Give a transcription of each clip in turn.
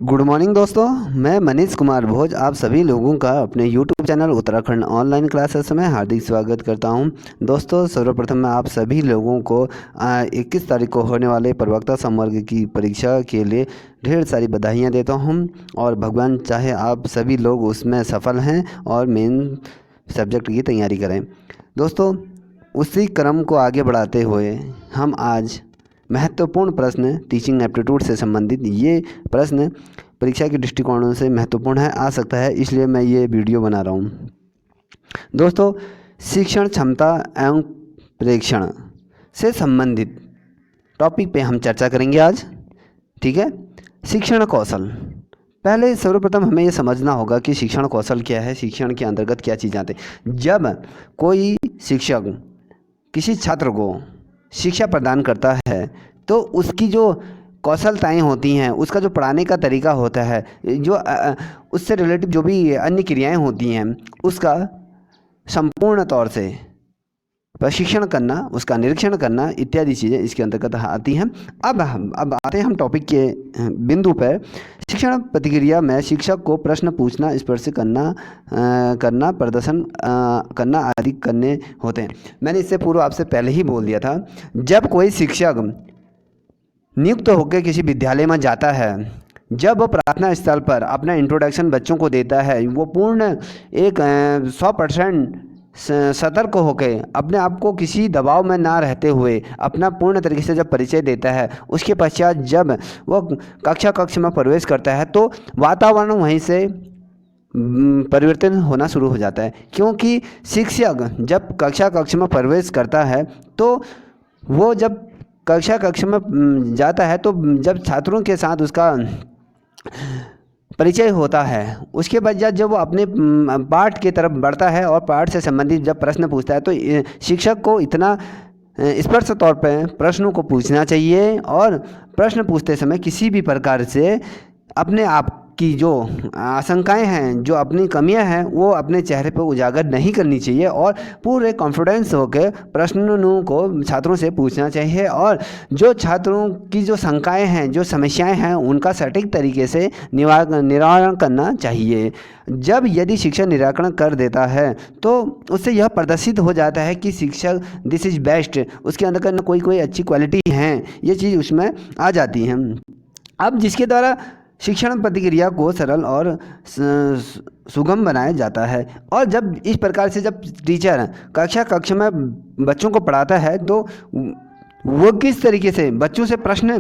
Good morning दोस्तों, मैं मनीष कुमार भोज आप सभी लोगों का अपने YouTube channel Uttarakhand online classes में हार्दिक स्वागत करता हूं। दोस्तों, सर्वप्रथम मैं आप सभी लोगों को 21 तारीख को होने वाले प्रवक्ता संवर्ग की परीक्षा के लिए ढेर सारी बधाइयां देता हूं और भगवान चाहे आप सभी लोग उसमें सफल हैं और मेन सब्जेक्ट की तैयारी करें। दोस्तों, उसी क्रम को आगे बढ़ाते हुए हम आज महत्वपूर्ण प्रश्न टीचिंग एप्टीट्यूड से संबंधित ये प्रश्न परीक्षा के दृष्टिकोणों से महत्वपूर्ण है आ सकता है, इसलिए मैं ये वीडियो बना रहा हूँ। दोस्तों, शिक्षण क्षमता एवं प्रेक्षण से संबंधित टॉपिक पे हम चर्चा करेंगे आज। ठीक है। शिक्षण कौशल, पहले सर्वप्रथम हमें ये समझना होगा कि शिक्षण कौशल क्या है, शिक्षण के अंतर्गत क्या चीज़ आते हैं। जब कोई शिक्षक किसी छात्र को शिक्षा प्रदान करता है तो उसकी जो कौशलताएं होती हैं, उसका जो पढ़ाने का तरीका होता है, जो उससे रिलेटिव जो भी अन्य क्रियाएं होती हैं, उसका संपूर्ण तौर से प्रशिक्षण करना, उसका निरीक्षण करना इत्यादि चीज़ें इसके अंतर्गत आती हैं। अब आते हैं हम टॉपिक के बिंदु पर। शिक्षण प्रतिक्रिया में शिक्षक को प्रश्न पूछना, स्पर्श करना प्रदर्शन करना आदि करने होते हैं। मैंने इससे पूर्व आपसे पहले ही बोल दिया था, जब कोई शिक्षक नियुक्त होकर किसी विद्यालय में जाता है, जब वो प्रार्थना स्थल पर अपना इंट्रोडक्शन बच्चों को देता है, वो पूर्ण एक 100% सतर्क होकर अपने आप को किसी दबाव में ना रहते हुए अपना पूर्ण तरीके से जब परिचय देता है, उसके पश्चात जब वो कक्ष में प्रवेश करता है तो वातावरण वहीं से परिवर्तन होना शुरू हो जाता है। क्योंकि शिक्षक जब कक्ष में प्रवेश करता है तो वो जब कक्ष में जाता है तो जब छात्रों के साथ उसका परिचय होता है, उसके बाद जब वो अपने पाठ की तरफ बढ़ता है और पाठ से संबंधित जब प्रश्न पूछता है तो शिक्षक को इतना स्पष्ट तौर पर प्रश्नों को पूछना चाहिए और प्रश्न पूछते समय किसी भी प्रकार से अपने आप की जो आशंकाएं हैं, जो अपनी कमियां हैं, वो अपने चेहरे पर उजागर नहीं करनी चाहिए और पूरे कॉन्फिडेंस होकर प्रश्नों को छात्रों से पूछना चाहिए और जो छात्रों की जो शंकाएं हैं, जो समस्याएं हैं, उनका सटीक तरीके से निवारण करना चाहिए। जब यदि शिक्षक निराकरण कर देता है तो उससे यह प्रदर्शित हो जाता है कि शिक्षक दिस इज़ बेस्ट, उसके अंदर न कोई अच्छी क्वालिटी है, ये चीज़ उसमें आ जाती है। अब जिसके द्वारा शिक्षण प्रतिक्रिया को सरल और सुगम बनाया जाता है। और जब इस प्रकार से जब टीचर कक्ष में बच्चों को पढ़ाता है तो वो किस तरीके से बच्चों से प्रश्न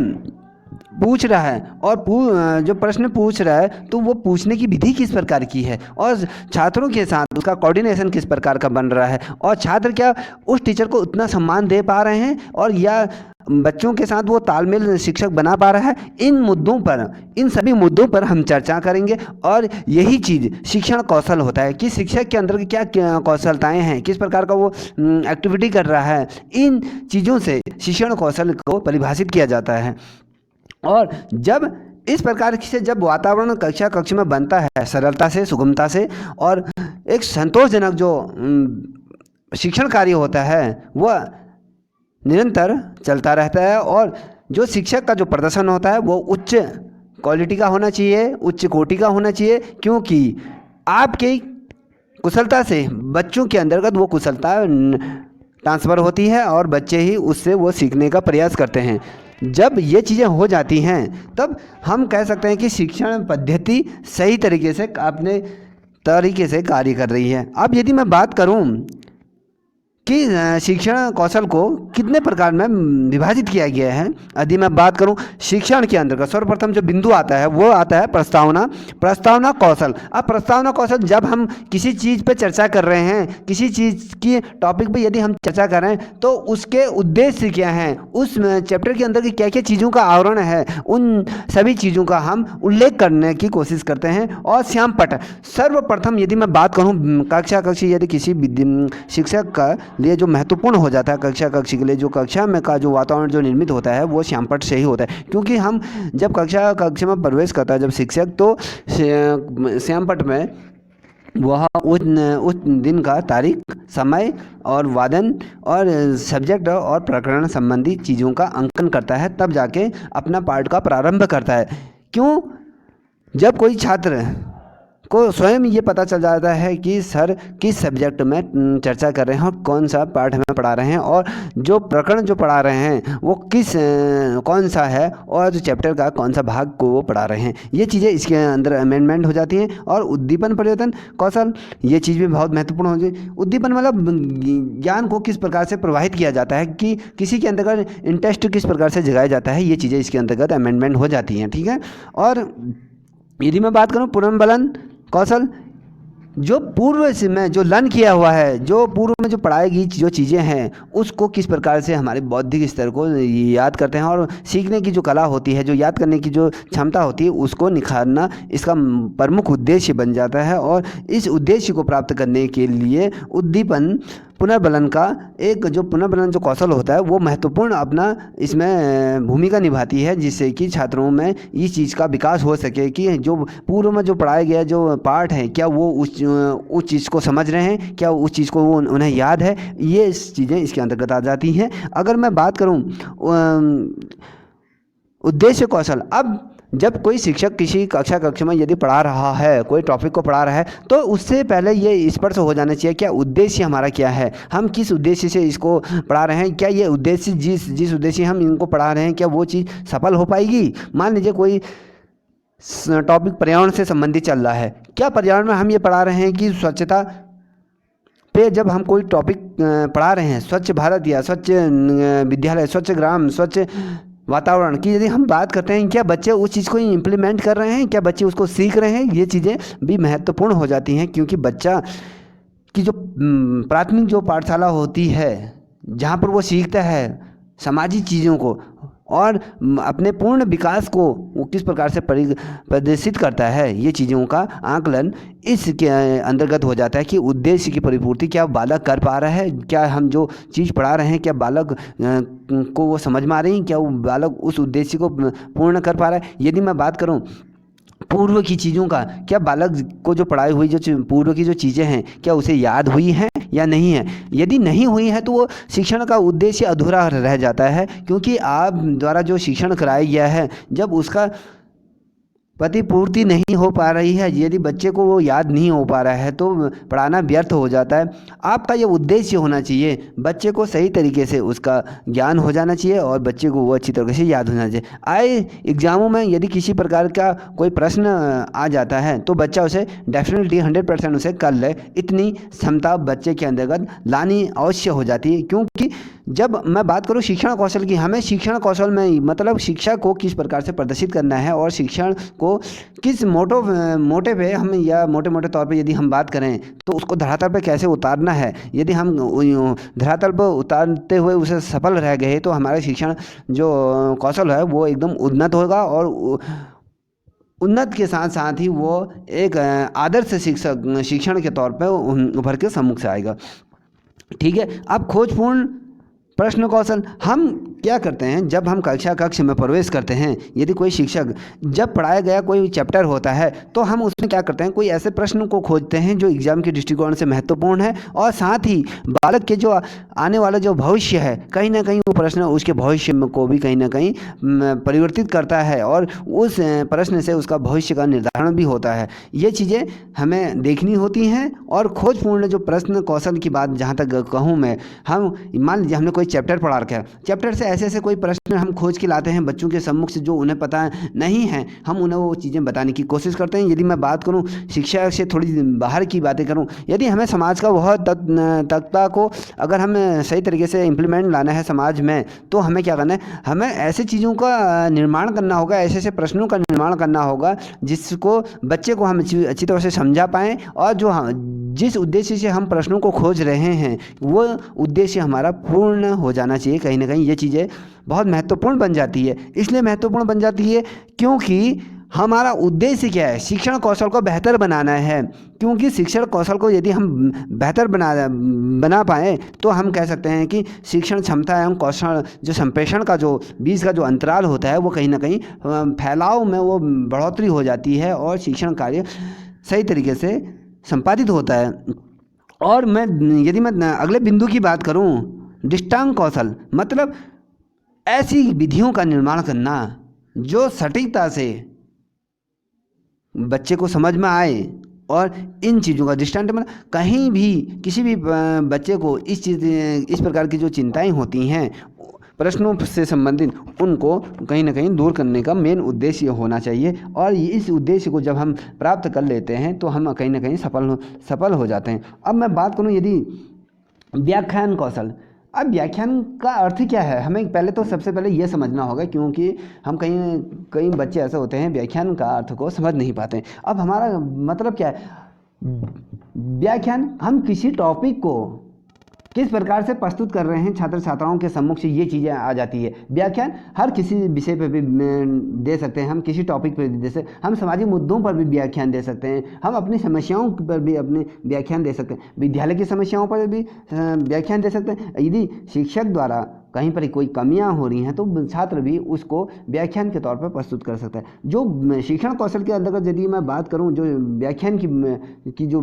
पूछ रहा है और जो प्रश्न पूछ रहा है तो वो पूछने की विधि किस प्रकार की है और छात्रों के साथ उसका कोऑर्डिनेशन किस प्रकार का बन रहा है और छात्र क्या उस टीचर को उतना सम्मान दे पा रहे हैं और या बच्चों के साथ वो तालमेल शिक्षक बना पा रहा है। इन सभी मुद्दों पर हम चर्चा करेंगे और यही चीज़ शिक्षण कौशल होता है कि शिक्षक के अंदर क्या कौशलताएं हैं, किस प्रकार का वो एक्टिविटी कर रहा है। इन चीज़ों से शिक्षण कौशल को परिभाषित किया जाता है। और जब इस प्रकार से जब वातावरण कक्ष में बनता है सरलता से, सुगमता से और एक संतोषजनक जो शिक्षण कार्य होता है वह निरंतर चलता रहता है और जो शिक्षक का जो प्रदर्शन होता है वो उच्च क्वालिटी का होना चाहिए, उच्च कोटि का होना चाहिए। क्योंकि आपकी कुशलता से बच्चों के अंतर्गत वो कुशलता ट्रांसफ़र होती है और बच्चे ही उससे वो सीखने का प्रयास करते हैं। जब ये चीज़ें हो जाती हैं तब हम कह सकते हैं कि शिक्षण पद्धति सही तरीके से अपने तरीके से कार्य कर रही है। अब यदि मैं बात करूं कि शिक्षण कौशल को कितने प्रकार में विभाजित किया गया है, यदि मैं बात करूं शिक्षण के अंतर्गत सर्वप्रथम जो बिंदु आता है वो आता है प्रस्तावना कौशल। अब प्रस्तावना कौशल जब हम किसी चीज़ पे चर्चा कर रहे हैं, किसी चीज़ की टॉपिक पे यदि हम चर्चा कर रहे हैं तो उसके उद्देश्य क्या हैं, उस चैप्टर के अंदर की क्या क्या चीज़ों का आवरण है, उन सभी चीज़ों का हम उल्लेख करने की कोशिश करते हैं। और श्यामपट्ट सर्वप्रथम यदि मैं बात करूँ कक्ष यदि किसी शिक्षक का लिए जो महत्वपूर्ण हो जाता है कक्ष के लिए, जो कक्षा में का जो वातावरण जो निर्मित होता है वो श्यामपट्ट से ही होता है। क्योंकि हम जब कक्ष में प्रवेश करता है जब शिक्षक तो श्यामपट्ट में वह उस दिन का तारीख, समय और वादन और सब्जेक्ट और प्रकरण संबंधी चीज़ों का अंकन करता है, तब जाके अपना पाठ का प्रारंभ करता है। क्यों? जब कोई छात्र को स्वयं ये पता चल जाता है कि सर किस सब्जेक्ट में चर्चा कर रहे हैं और कौन सा पाठ हमें पढ़ा रहे हैं और जो प्रकरण जो पढ़ा रहे हैं वो कौन सा है और जो चैप्टर का कौन सा भाग को वो पढ़ा रहे हैं, ये चीज़ें इसके अंदर अमेंडमेंट हो जाती हैं। और उद्दीपन परिवर्तन कौशल, ये चीज़ भी बहुत महत्वपूर्ण होती है। उद्दीपन मतलब ज्ञान को किस प्रकार से प्रवाहित किया जाता है, कि किसी के अंतर्गत इंटरेस्ट किस प्रकार से जगाया जाता है, ये चीज़ें इसके अंतर्गत अमेंडमेंट हो जाती हैं। ठीक है। और यदि मैं बात करूँ पुनर्बलन कौशल, जो पूर्व से में जो लर्न किया हुआ है, जो पूर्व में जो पढ़ाई गई जो चीज़ें हैं, उसको किस प्रकार से हमारे बौद्धिक स्तर को याद करते हैं और सीखने की जो कला होती है, जो याद करने की जो क्षमता होती है, उसको निखारना इसका प्रमुख उद्देश्य बन जाता है। और इस उद्देश्य को प्राप्त करने के लिए उद्दीपन पुनर्बलन का एक जो पुनर्बलन जो कौशल होता है वो महत्वपूर्ण अपना इसमें भूमिका निभाती है, जिससे कि छात्रों में इस चीज़ का विकास हो सके कि जो पूर्व में जो पढ़ाया गया जो पाठ है, क्या वो उस चीज़ को समझ रहे हैं, क्या उस चीज़ को वो उन्हें याद है, ये चीज़ें इसके अंतर्गत आ जाती हैं। अगर मैं बात करूँ उद्देश्य कौशल, अब जब कोई शिक्षक किसी कक्षा में यदि पढ़ा रहा है, कोई टॉपिक को पढ़ा रहा है, तो उससे पहले ये स्पष्ट हो जाना चाहिए क्या उद्देश्य हमारा क्या है, हम किस उद्देश्य से इसको पढ़ा रहे हैं, क्या ये उद्देश्य जिस उद्देश्य हम इनको पढ़ा रहे हैं क्या वो चीज़ सफल हो पाएगी। मान लीजिए कोई टॉपिक पर्यावरण से संबंधित चल रहा है, क्या पर्यावरण में हम ये पढ़ा रहे हैं कि स्वच्छता पे जब हम कोई टॉपिक पढ़ा रहे हैं, स्वच्छ भारत या स्वच्छ विद्यालय, स्वच्छ ग्राम, स्वच्छ वातावरण की यदि हम बात करते हैं, क्या बच्चे उस चीज़ को इम्प्लीमेंट कर रहे हैं, क्या बच्चे उसको सीख रहे हैं, ये चीज़ें भी महत्वपूर्ण हो जाती हैं। क्योंकि बच्चा की जो प्राथमिक जो पाठशाला होती है, जहाँ पर वो सीखता है सामाजिक चीज़ों को और अपने पूर्ण विकास को वो किस प्रकार से प्रदर्शित करता है, ये चीज़ों का आकलन इसके अंतर्गत हो जाता है कि उद्देश्य की परिपूर्ति क्या बालक कर पा रहा है, क्या हम जो चीज़ पढ़ा रहे हैं क्या बालक को वो समझ में आ रही है, क्या वो बालक उस उद्देश्य को पूर्ण कर पा रहा है। यदि मैं बात करूं पूर्व की चीज़ों का, क्या बालक को जो पढ़ाई हुई जो पूर्व की जो चीज़ें हैं क्या उसे याद हुई हैं या नहीं है। यदि नहीं हुई है तो वो शिक्षण का उद्देश्य अधूरा रह जाता है, क्योंकि आप द्वारा जो शिक्षण कराया गया है जब उसका प्रतिपूर्ति नहीं हो पा रही है, यदि बच्चे को वो याद नहीं हो पा रहा है तो पढ़ाना व्यर्थ हो जाता है। आपका ये उद्देश्य होना चाहिए, बच्चे को सही तरीके से उसका ज्ञान हो जाना चाहिए और बच्चे को वो अच्छी तरीके से याद होना चाहिए। आए एग्ज़ामों में यदि किसी प्रकार का कोई प्रश्न आ जाता है तो बच्चा उसे डेफिनेटली 100% उसे कर ले, इतनी क्षमता बच्चे के अंतर्गत लानी अवश्य हो जाती है। क्योंकि जब मैं बात करूं शिक्षण कौशल की, हमें शिक्षण कौशल में मतलब शिक्षा को किस प्रकार से प्रदर्शित करना है और शिक्षण को किस मोटे पे हम या मोटे तौर पे यदि हम बात करें तो उसको धरातल पे कैसे उतारना है। यदि हम धरातल पर उतारते हुए उसे सफल रह गए तो हमारा शिक्षण जो कौशल है वो एकदम उन्नत होगा और उन्नत के साथ साथ ही वो एक आदर्श शिक्षण के तौर पर उभर के सम्मुख से आएगा। ठीक है। अब खोजपूर्ण प्रश्न कौशल, हम क्या करते हैं जब हम कक्ष में प्रवेश करते हैं, यदि कोई शिक्षक जब पढ़ाया गया कोई चैप्टर होता है तो हम उसमें क्या करते हैं, कोई ऐसे प्रश्न को खोजते हैं जो एग्जाम के दृष्टिकोण से महत्वपूर्ण है और साथ ही बालक के जो आने वाला जो भविष्य है कहीं ना कहीं वो प्रश्न उसके भविष्य को भी कहीं ना कहीं परिवर्तित करता है और उस प्रश्न से उसका भविष्य का निर्धारण भी होता है। ये चीज़ें हमें देखनी होती हैं। और खोजपूर्ण जो प्रश्न कौशल की बात जहाँ तक कहूँ मैं, हम मान लीजिए हमने कोई चैप्टर पढ़ा रखा है, चैप्टर से ऐसे कोई प्रश्न हम खोज के लाते हैं बच्चों के सम्मुख से जो उन्हें पता नहीं है, हम उन्हें वो चीज़ें बताने की कोशिश करते हैं। यदि मैं बात करूं शिक्षा से थोड़ी बाहर की बातें करूं, यदि हमें समाज का वह तत्व को अगर हमें सही तरीके से इम्प्लीमेंट लाना है समाज में, तो हमें क्या करना है, हमें ऐसे चीज़ों का निर्माण करना होगा, ऐसे प्रश्नों का निर्माण करना होगा जिसको बच्चे को हम अच्छी तरह से समझा पाएँ और जो जिस उद्देश्य से हम प्रश्नों को खोज रहे हैं वो उद्देश्य हमारा पूर्ण हो जाना चाहिए। कहीं ना कहीं ये चीज़ें बहुत महत्वपूर्ण बन जाती है। इसलिए महत्वपूर्ण बन जाती है क्योंकि हमारा उद्देश्य क्या है, शिक्षण कौशल को बेहतर बनाना है। क्योंकि शिक्षण कौशल को यदि हम बेहतर बना पाएँ तो हम कह सकते हैं कि शिक्षण क्षमता एवं कौशल जो संप्रेषण का जो बीच का जो अंतराल होता है वो कहीं ना कहीं फैलाव में वो बढ़ोतरी हो जाती है और शिक्षण कार्य सही तरीके से संपादित होता है। और यदि मैं अगले बिंदु की बात करूं, दृष्टांत कौशल मतलब ऐसी विधियों का निर्माण करना जो सटीकता से बच्चे को समझ में आए और इन चीज़ों का दृष्टांत मतलब कहीं भी किसी भी बच्चे को इस प्रकार की जो चिंताएं होती हैं प्रश्नों से संबंधित उनको कहीं ना कहीं दूर करने का मेन उद्देश्य ये होना चाहिए। और इस उद्देश्य को जब हम प्राप्त कर लेते हैं तो हम कहीं ना कहीं सफल हो जाते हैं। अब मैं बात करूँ यदि व्याख्यान कौशल। अब व्याख्यान का अर्थ क्या है, हमें पहले तो सबसे पहले ये समझना होगा, क्योंकि हम कई बच्चे ऐसे होते हैं व्याख्यान का अर्थ को समझ नहीं पाते। अब हमारा मतलब क्या है, व्याख्यान हम किसी टॉपिक को किस प्रकार से प्रस्तुत कर रहे हैं छात्र छात्राओं के सम्मुख से, ये चीज़ें आ जाती है। व्याख्यान हर किसी विषय पर भी दे सकते हैं, हम किसी टॉपिक पर भी दे सकते हैं, हम सामाजिक मुद्दों पर भी व्याख्यान दे सकते हैं, हम अपनी समस्याओं पर भी अपने व्याख्यान दे सकते हैं, विद्यालय की समस्याओं पर भी व्याख्यान दे सकते हैं। यदि शिक्षक द्वारा कहीं पर कोई कमियां हो रही हैं तो छात्र भी उसको व्याख्यान के तौर पर प्रस्तुत कर सकता है। जो शिक्षण कौशल के अंतर्गत यदि मैं बात करूं, जो व्याख्यान की जो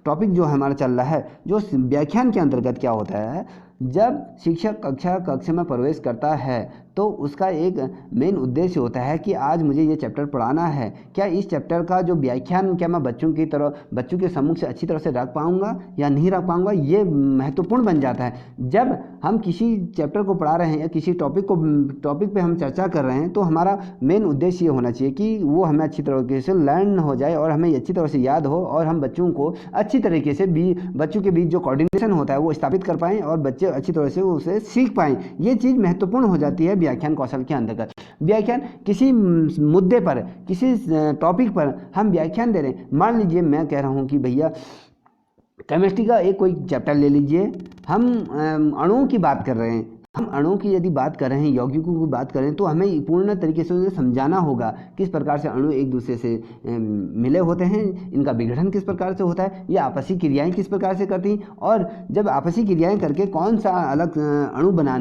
टॉपिक जो हमारा चल रहा है, जो व्याख्यान के अंतर्गत क्या होता है, जब शिक्षक कक्षा में प्रवेश करता है तो उसका एक मेन उद्देश्य होता है कि आज मुझे ये चैप्टर पढ़ाना है, क्या इस चैप्टर का जो व्याख्यान क्या मैं बच्चों के सम्मुख से अच्छी तरह से रख पाऊंगा या नहीं रख पाऊंगा, ये महत्वपूर्ण बन जाता है। जब हम किसी चैप्टर को पढ़ा रहे हैं या किसी टॉपिक पे हम चर्चा कर रहे हैं तो हमारा मेन उद्देश्य ये होना चाहिए कि वो हमें अच्छी तरीके से लर्न हो जाए और हमें अच्छी तरह से याद हो, और हम बच्चों को अच्छी तरीके से बच्चों के बीच जो कोऑर्डिनेशन होता है वो स्थापित कर पाएँ और बच्चे अच्छी तरह से उसे सीख पाएँ। ये चीज़ महत्वपूर्ण हो जाती है व्याख्यान कौशल के अंतर्गत। व्याख्यान किसी मुद्दे पर, किसी टॉपिक पर हम व्याख्यान दे रहे हैं। मान लीजिए मैं कह रहा हूँ कि भैया केमिस्ट्री का एक कोई चैप्टर ले लीजिए, हम अणुओं की बात कर रहे हैं, हम अणुओं की यदि बात कर रहे हैं, यौगिकों की बात करें, तो हमें पूर्ण तरीके से उन्हें समझाना होगा किस प्रकार से अणु एक दूसरे से मिले होते हैं, इनका विघटन किस प्रकार से होता है, ये आपसी क्रियाएं किस प्रकार से करती हैं, और जब आपसी क्रियाएं करके कौन सा अलग अणु बना